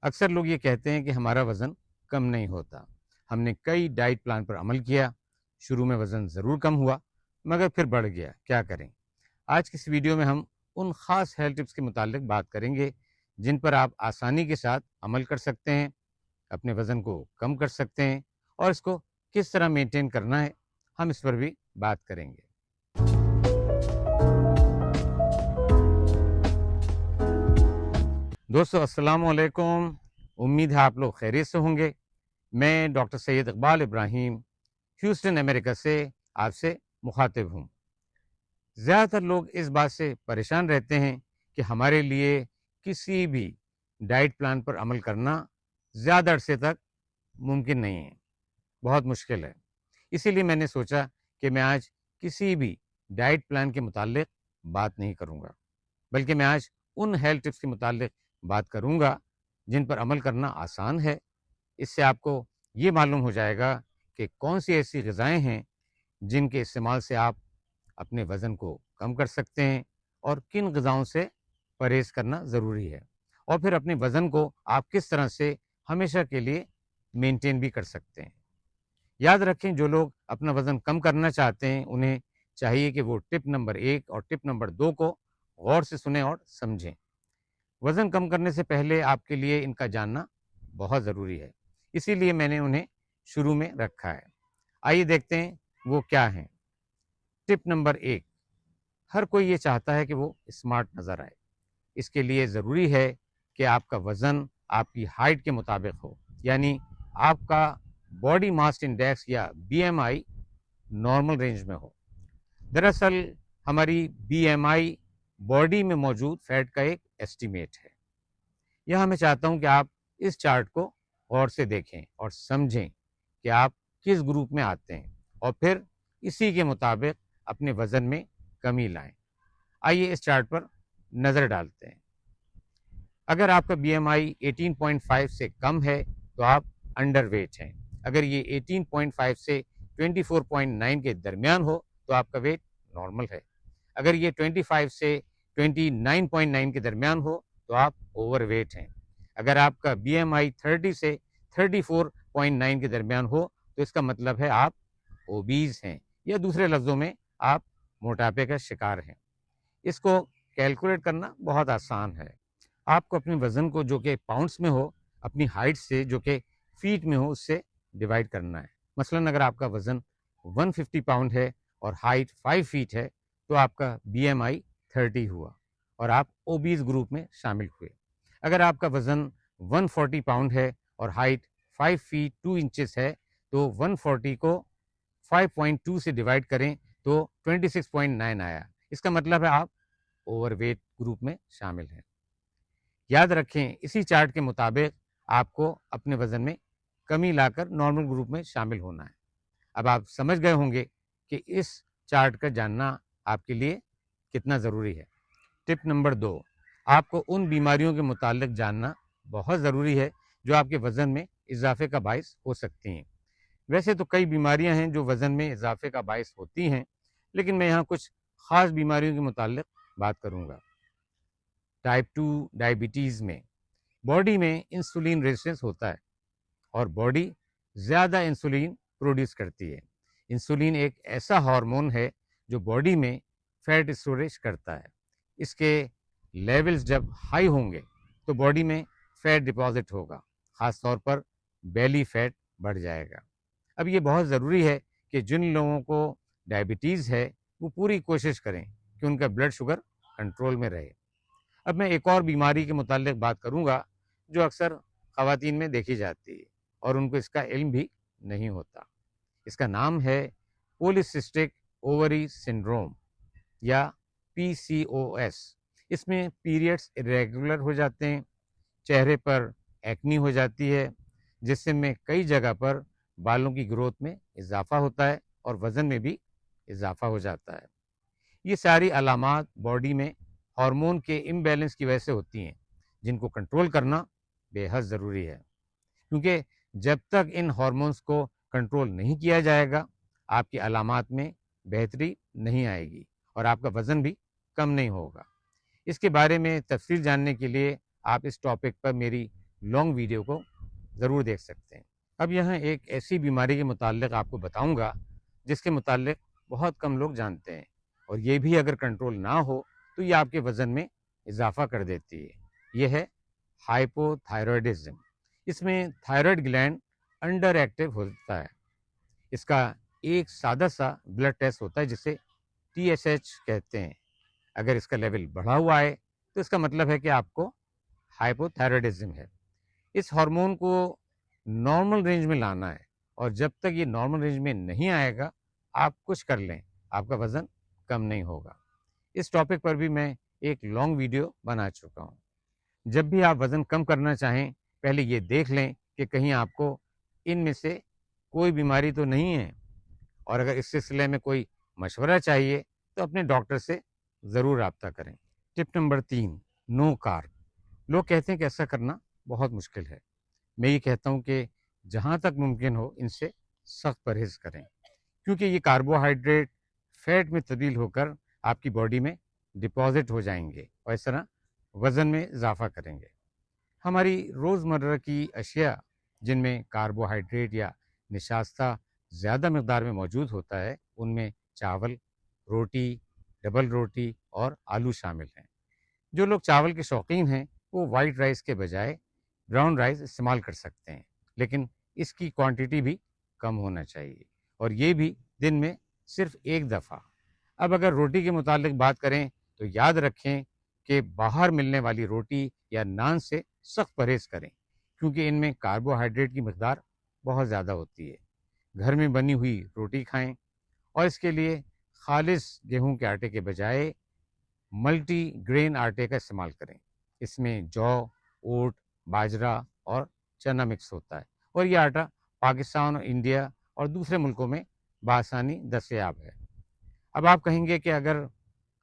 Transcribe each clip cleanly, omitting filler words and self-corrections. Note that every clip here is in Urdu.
اکثر لوگ یہ کہتے ہیں کہ ہمارا وزن کم نہیں ہوتا۔ ہم نے کئی ڈائٹ پلان پر عمل کیا، شروع میں وزن ضرور کم ہوا مگر پھر بڑھ گیا، کیا کریں؟ آج کی اس ویڈیو میں ہم ان خاص ہیلتھ ٹپس کے متعلق بات کریں گے جن پر آپ آسانی کے ساتھ عمل کر سکتے ہیں، اپنے وزن کو کم کر سکتے ہیں اور اس کو کس طرح مینٹین کرنا ہے، ہم اس پر بھی بات کریں گے۔ دوستو السلام علیکم، امید ہے آپ لوگ خیریت سے ہوں گے۔ میں ڈاکٹر سید اقبال ابراہیم ہیوسٹن امریکہ سے آپ سے مخاطب ہوں۔ زیادہ تر لوگ اس بات سے پریشان رہتے ہیں کہ ہمارے لیے کسی بھی ڈائٹ پلان پر عمل کرنا زیادہ عرصے تک ممکن نہیں ہے، بہت مشکل ہے۔ اسی لیے میں نے سوچا کہ میں آج کسی بھی ڈائٹ پلان کے متعلق بات نہیں کروں گا، بلکہ میں آج ان ہیلتھ ٹپس کے متعلق بات کروں گا جن پر عمل کرنا آسان ہے۔ اس سے آپ کو یہ معلوم ہو جائے گا کہ کون سی ایسی غذائیں ہیں جن کے استعمال سے آپ اپنے وزن کو کم کر سکتے ہیں اور کن غذاؤں سے پرہیز کرنا ضروری ہے، اور پھر اپنے وزن کو آپ کس طرح سے ہمیشہ کے لیے مینٹین بھی کر سکتے ہیں۔ یاد رکھیں، جو لوگ اپنا وزن کم کرنا چاہتے ہیں انہیں چاہیے کہ وہ ٹپ نمبر 1 اور ٹپ نمبر 2 کو غور سے سنیں اور سمجھیں۔ وزن کم کرنے سے پہلے آپ کے لیے ان کا جاننا بہت ضروری ہے، اسی لیے میں نے انہیں شروع میں رکھا ہے۔ آئیے دیکھتے ہیں وہ کیا ہیں۔ ٹپ نمبر 1، ہر کوئی یہ چاہتا ہے کہ وہ اسمارٹ نظر آئے۔ اس کے لیے ضروری ہے کہ آپ کا وزن آپ کی ہائٹ کے مطابق ہو، یعنی آپ کا باڈی ماس انڈیکس یا BMI نارمل رینج میں ہو۔ دراصل ہماری BMI باڈی میں موجود فیٹ کا ایک ایسٹیمیٹ ہے۔ یہاں میں چاہتا ہوں کہ آپ اس چارٹ کو غور سے دیکھیں اور سمجھیں کہ آپ کس گروپ میں آتے ہیں، اور پھر اسی کے مطابق اپنے وزن میں کمی لائیں۔ آئیے اس چارٹ پر نظر ڈالتے ہیں۔ اگر آپ کا BMI 18.5 سے کم ہے تو آپ انڈر ویٹ ہیں۔ اگر یہ 18.5 سے 24.9 کے درمیان ہو تو آپ کا ویٹ نارمل ہے۔ اگر یہ 25 سے 29.9 کے درمیان ہو تو آپ اوور ویٹ ہیں۔ اگر آپ کا BMI 30 سے 34.9 کے درمیان ہو تو اس کا مطلب ہے آپ اوبیز ہیں، یا دوسرے لفظوں میں آپ موٹاپے کا شکار ہیں۔ اس کو کیلکولیٹ کرنا بہت آسان ہے۔ آپ کو اپنے وزن کو جو کہ پاؤنڈس میں ہو اپنی ہائٹ سے جو کہ فیٹ میں ہو اس سے ڈیوائڈ کرنا ہے۔ مثلاً اگر آپ کا وزن 150 پاؤنڈ ہے اور ہائٹ 5 فیٹ ہے تو آپ کا BMI 30 ہوا اور آپ اوبیز گروپ میں شامل ہوئے۔ اگر آپ کا وزن 140 پاؤنڈ ہے اور ہائٹ 5 فیٹ 2 انچز ہے تو 140 کو 5.2 سے ڈیوائڈ کریں تو 26.9 آیا۔ اس کا مطلب ہے آپ اوور ویٹ گروپ میں شامل ہیں۔ یاد رکھیں، اسی چارٹ کے مطابق آپ کو اپنے وزن میں کمی لا کر نارمل گروپ میں شامل ہونا ہے۔ اب آپ سمجھ گئے ہوں گے کہ اس چارٹ کا جاننا آپ کے لیے کتنا ضروری ہے۔ ٹپ نمبر 2، آپ کو ان بیماریوں کے متعلق جاننا بہت ضروری ہے جو آپ کے وزن میں اضافے کا باعث ہو سکتی ہیں۔ ویسے تو کئی بیماریاں ہیں جو وزن میں اضافے کا باعث ہوتی ہیں، لیکن میں یہاں کچھ خاص بیماریوں کے متعلق بات کروں گا۔ ٹائپ 2 ڈائبٹیز میں باڈی میں انسولین ریزسٹنس ہوتا ہے اور باڈی زیادہ انسولین پروڈیوس کرتی ہے۔ انسولین ایک ایسا ہارمون ہے جو باڈی میں فیٹ اسٹوریج کرتا ہے۔ اس کے لیولز جب ہائی ہوں گے تو باڈی میں فیٹ ڈپازٹ ہوگا، خاص طور پر بیلی فیٹ بڑھ جائے گا۔ اب یہ بہت ضروری ہے کہ جن لوگوں کو ڈائبٹیز ہے وہ پوری کوشش کریں کہ ان کا بلڈ شوگر کنٹرول میں رہے۔ اب میں ایک اور بیماری کے متعلق بات کروں گا جو اکثر خواتین میں دیکھی جاتی ہے اور ان کو اس کا علم بھی نہیں ہوتا۔ اس کا نام ہے پولیسسٹک اووری سنڈروم یا PCOS۔ اس میں پیریڈز irregular ہو جاتے ہیں، چہرے پر ایکنی ہو جاتی ہے، جسم میں کئی جگہ پر بالوں کی گروتھ میں اضافہ ہوتا ہے اور وزن میں بھی اضافہ ہو جاتا ہے۔ یہ ساری علامات باڈی میں ہارمون کے امبیلنس کی وجہ سے ہوتی ہیں، جن کو کنٹرول کرنا بے حد ضروری ہے، کیونکہ جب تک ان ہارمونز کو کنٹرول نہیں کیا جائے گا آپ کی علامات میں بہتری نہیں آئے گی اور آپ کا وزن بھی کم نہیں ہوگا۔ اس کے بارے میں تفصیل جاننے کے لیے آپ اس ٹاپک پر میری لانگ ویڈیو کو ضرور دیکھ سکتے ہیں۔ اب یہاں ایک ایسی بیماری کے متعلق آپ کو بتاؤں گا جس کے متعلق بہت کم لوگ جانتے ہیں، اور یہ بھی اگر کنٹرول نہ ہو تو یہ آپ کے وزن میں اضافہ کر دیتی ہے۔ یہ ہے ہائپو تھائرائڈزم۔ اس میں تھائرائڈ گلینڈ انڈر ایکٹیو ہوتا ہے۔ اس کا ایک سادہ سا بلڈ ٹیسٹ ہوتا ہے جسے TSH کہتے ہیں۔ اگر اس کا لیول بڑھا ہوا ہے تو اس کا مطلب ہے کہ آپ کو ہائپو تھائرائڈزم ہے۔ اس ہارمون کو نارمل رینج میں لانا ہے، اور جب تک یہ نارمل رینج میں نہیں آئے گا آپ کچھ کر لیں، آپ کا وزن کم نہیں ہوگا۔ اس ٹاپک پر بھی میں ایک لانگ ویڈیو بنا چکا ہوں۔ جب بھی آپ وزن کم کرنا چاہیں پہلے یہ دیکھ لیں کہ کہیں آپ کو ان میں سے کوئی بیماری تو نہیں ہے، اور اگر اس سلسلے میں کوئی مشورہ چاہیے تو اپنے ڈاکٹر سے ضرور رابطہ کریں۔ ٹپ نمبر 3، نو کارب۔ لوگ کہتے ہیں کہ ایسا کرنا بہت مشکل ہے۔ میں یہ کہتا ہوں کہ جہاں تک ممکن ہو ان سے سخت پرہیز کریں، کیونکہ یہ کاربوہائیڈریٹ فیٹ میں تبدیل ہو کر آپ کی باڈی میں ڈپازٹ ہو جائیں گے اور اس طرح وزن میں اضافہ کریں گے۔ ہماری روزمرہ کی اشیاء جن میں کاربوہائیڈریٹ یا نشاستہ زیادہ مقدار میں موجود ہوتا ہے ان میں چاول، روٹی، ڈبل روٹی اور آلو شامل ہیں۔ جو لوگ چاول کے شوقین ہیں وہ وائٹ رائس کے بجائے براؤن رائس استعمال کر سکتے ہیں، لیکن اس کی کوانٹٹی بھی کم ہونا چاہیے، اور یہ بھی دن میں صرف ایک دفعہ۔ اب اگر روٹی کے متعلق بات کریں تو یاد رکھیں کہ باہر ملنے والی روٹی یا نان سے سخت پرہیز کریں، کیونکہ ان میں کاربوہائیڈریٹ کی مقدار بہت زیادہ ہوتی ہے۔ گھر میں بنی ہوئی روٹی کھائیں، اور اس کے لیے خالص گیہوں کے آٹے کے بجائے ملٹی گرین آٹے کا استعمال کریں۔ اس میں جو، اوٹ، باجرا اور چنا مکس ہوتا ہے، اور یہ آٹا پاکستان اور انڈیا اور دوسرے ملکوں میں بآسانی دستیاب ہے۔ اب آپ کہیں گے کہ اگر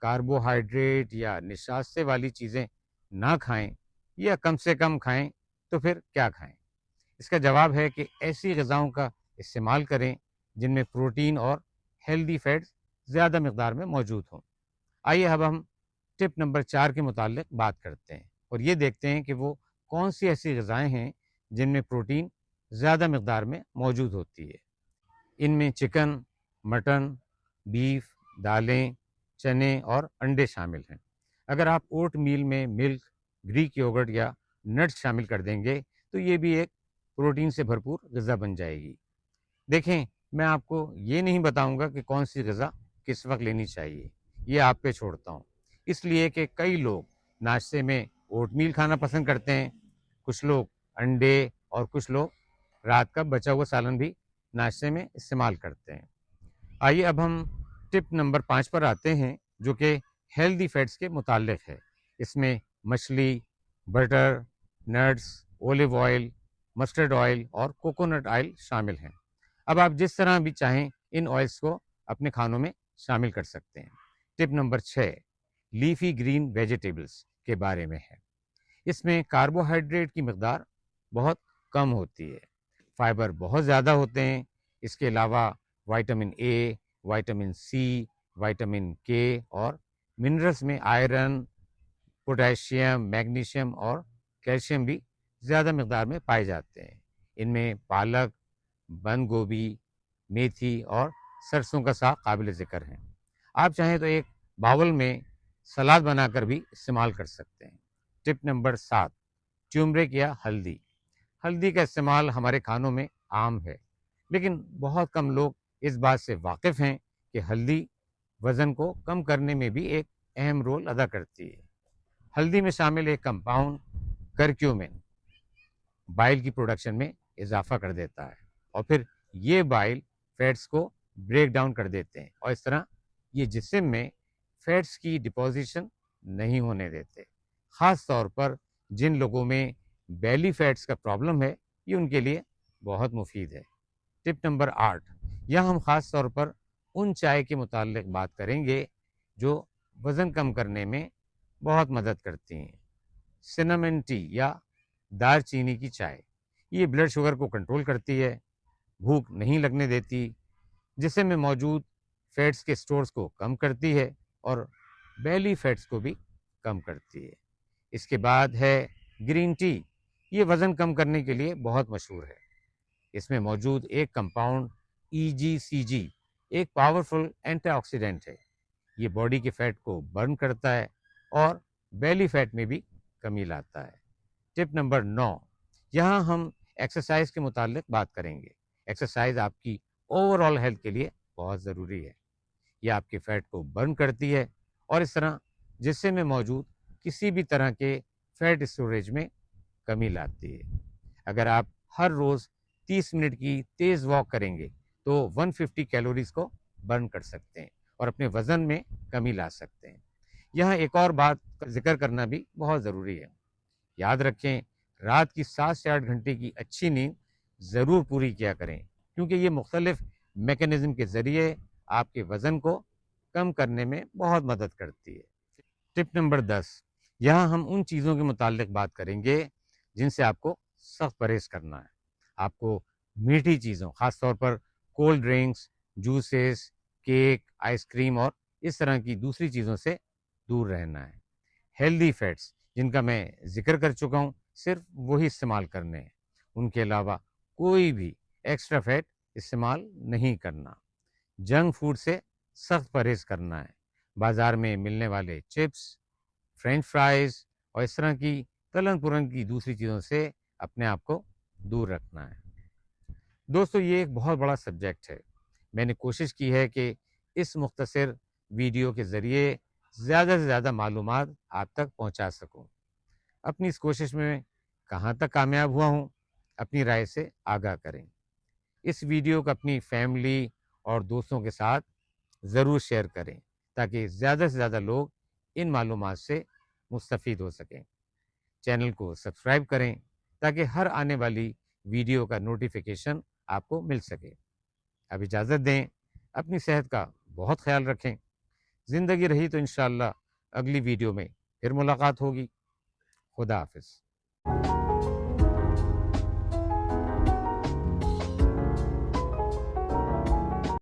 کاربوہائیڈریٹ یا نشاستے والی چیزیں نہ کھائیں یا کم سے کم کھائیں تو پھر کیا کھائیں؟ اس کا جواب ہے کہ ایسی غذاؤں کا استعمال کریں جن میں پروٹین اور ہیلدی فیٹس زیادہ مقدار میں موجود ہوں۔ آئیے اب ہم ٹپ نمبر 4 کے متعلق بات کرتے ہیں، اور یہ دیکھتے ہیں کہ وہ کون سی ایسی غذائیں ہیں جن میں پروٹین زیادہ مقدار میں موجود ہوتی ہے۔ ان میں چکن، مٹن، بیف، دالیں، چنے اور انڈے شامل ہیں۔ اگر آپ اوٹ میل میں ملک، گریک یوگرٹ یا نٹس شامل کر دیں گے تو یہ بھی ایک پروٹین سے بھرپور غذا بن جائے گی۔ دیکھیں، میں آپ کو یہ نہیں بتاؤں گا کہ کون سی غذا کس وقت لینی چاہیے، یہ آپ پہ چھوڑتا ہوں، اس لیے کہ کئی لوگ ناشتے میں اوٹ میل کھانا پسند کرتے ہیں، کچھ لوگ انڈے، اور کچھ لوگ رات کا بچا ہوا سالن بھی ناشتے میں استعمال کرتے ہیں۔ آئیے اب ہم ٹپ نمبر 5 پر آتے ہیں، جو کہ ہیلدی فیٹس کے متعلق ہے۔ اس میں مچھلی، butter, nuts, olive oil, mustard oil اور کوکونٹ آئل شامل ہیں۔ اب آپ جس طرح بھی چاہیں ان آئلس کو اپنے کھانوں میں شامل کر سکتے ہیں۔ ٹپ نمبر 6، لیفی گرین ویجیٹیبلس کے بارے میں ہے۔ اس میں کاربوہائیڈریٹ کی مقدار بہت کم ہوتی ہے، فائبر بہت زیادہ ہوتے ہیں۔ اس کے علاوہ vitamin A, vitamin C, vitamin K اور منرلس میں آئرن، پوٹیشیم، میگنیشیم اور کیلشیم بھی زیادہ مقدار میں پائے جاتے ہیں۔ ان میں پالک، بند گوبھی، میتھی اور سرسوں کا ساگ قابل ذکر ہیں۔ آپ چاہیں تو ایک باول میں سلاد بنا کر بھی استعمال کر سکتے ہیں۔ ٹپ نمبر 7، ٹرمرک یا ہلدی۔ ہلدی کا استعمال ہمارے کھانوں میں عام ہے، لیکن بہت کم لوگ اس بات سے واقف ہیں کہ ہلدی وزن کو کم کرنے میں بھی ایک اہم رول ادا کرتی ہے۔ ہلدی میں شامل ایک کمپاؤنڈ کرکیومن بائل کی پروڈکشن میں اضافہ کر دیتا ہے، اور پھر یہ بائل فیٹس کو بریک ڈاؤن کر دیتے ہیں، اور اس طرح یہ جسم میں فیٹس کی ڈپوزیشن نہیں ہونے دیتے۔ خاص طور پر جن لوگوں میں بیلی فیٹس کا پرابلم ہے یہ ان کے لیے بہت مفید ہے۔ ٹپ نمبر 8، یہاں ہم خاص طور پر ان چائے کے متعلق بات کریں گے جو وزن کم کرنے میں بہت مدد کرتی ہیں۔ سنامن ٹی یا دار چینی کی چائے، یہ بلڈ شوگر کو کنٹرول کرتی ہے، بھوک نہیں لگنے دیتی، جسم میں موجود فیٹس کے سٹورز کو کم کرتی ہے اور بیلی فیٹس کو بھی کم کرتی ہے۔ اس کے بعد ہے گرین ٹی، یہ وزن کم کرنے کے لیے بہت مشہور ہے۔ اس میں موجود ایک کمپاؤنڈ EGCG ایک پاورفل اینٹی آکسیڈنٹ ہے۔ یہ باڈی کے فیٹ کو برن کرتا ہے اور بیلی فیٹ میں بھی کمی لاتا ہے۔ ٹپ نمبر 9، یہاں ہم ایکسرسائز کے متعلق بات کریں گے۔ ایکسرسائز آپ کی اوور آل ہیلتھ کے لیے بہت ضروری ہے۔ یہ آپ کے فیٹ کو برن کرتی ہے اور اس طرح جسم میں موجود کسی بھی طرح کے فیٹ اسٹوریج میں کمی لاتی ہے۔ اگر آپ ہر روز 30 منٹ کی تیز واک کریں گے تو 150 کیلوریز کو برن کر سکتے ہیں اور اپنے وزن میں کمی لا سکتے ہیں۔ یہاں ایک اور بات کا ذکر کرنا بھی بہت ضروری ہے۔ یاد رکھیں، رات کی 7 سے 8 گھنٹے کی اچھی نیند ضرور پوری کیا کریں، کیونکہ یہ مختلف میکانزم کے ذریعے آپ کے وزن کو کم کرنے میں بہت مدد کرتی ہے۔ ٹپ نمبر 10، یہاں ہم ان چیزوں کے متعلق بات کریں گے جن سے آپ کو سخت پرہیز کرنا ہے۔ آپ کو میٹھی چیزوں، خاص طور پر cold drinks, juices, cake, ice cream اور اس طرح کی دوسری چیزوں سے دور رہنا ہے۔ ہیلدی فیٹس، جن کا میں ذکر کر چکا ہوں، صرف وہی استعمال کرنے ہیں، ان کے علاوہ کوئی بھی ایکسٹرا فیٹ استعمال نہیں کرنا۔ جنک فوڈ سے سخت پرہیز کرنا ہے۔ بازار میں ملنے والے چپس، فرینچ فرائز اور اس طرح کی تلن پورن کی دوسری چیزوں سے اپنے آپ کو دور رکھنا ہے۔ دوستو، یہ ایک بہت بڑا سبجیکٹ ہے۔ میں نے کوشش کی ہے کہ اس مختصر ویڈیو کے ذریعے زیادہ سے زیادہ معلومات آپ تک پہنچا سکوں۔ اپنی اس کوشش میں کہاں تک کامیاب ہوا ہوں، اپنی رائے سے آگاہ کریں۔ اس ویڈیو کو اپنی فیملی اور دوستوں کے ساتھ ضرور شیئر کریں تاکہ زیادہ سے زیادہ لوگ ان معلومات سے مستفید ہو سکیں۔ چینل کو سبسکرائب کریں تاکہ ہر آنے والی ویڈیو کا نوٹیفیکیشن آپ کو مل سکے۔ اب اجازت دیں، اپنی صحت کا بہت خیال رکھیں۔ زندگی رہی تو انشاءاللہ اگلی ویڈیو میں پھر ملاقات ہوگی۔ خدا حافظ۔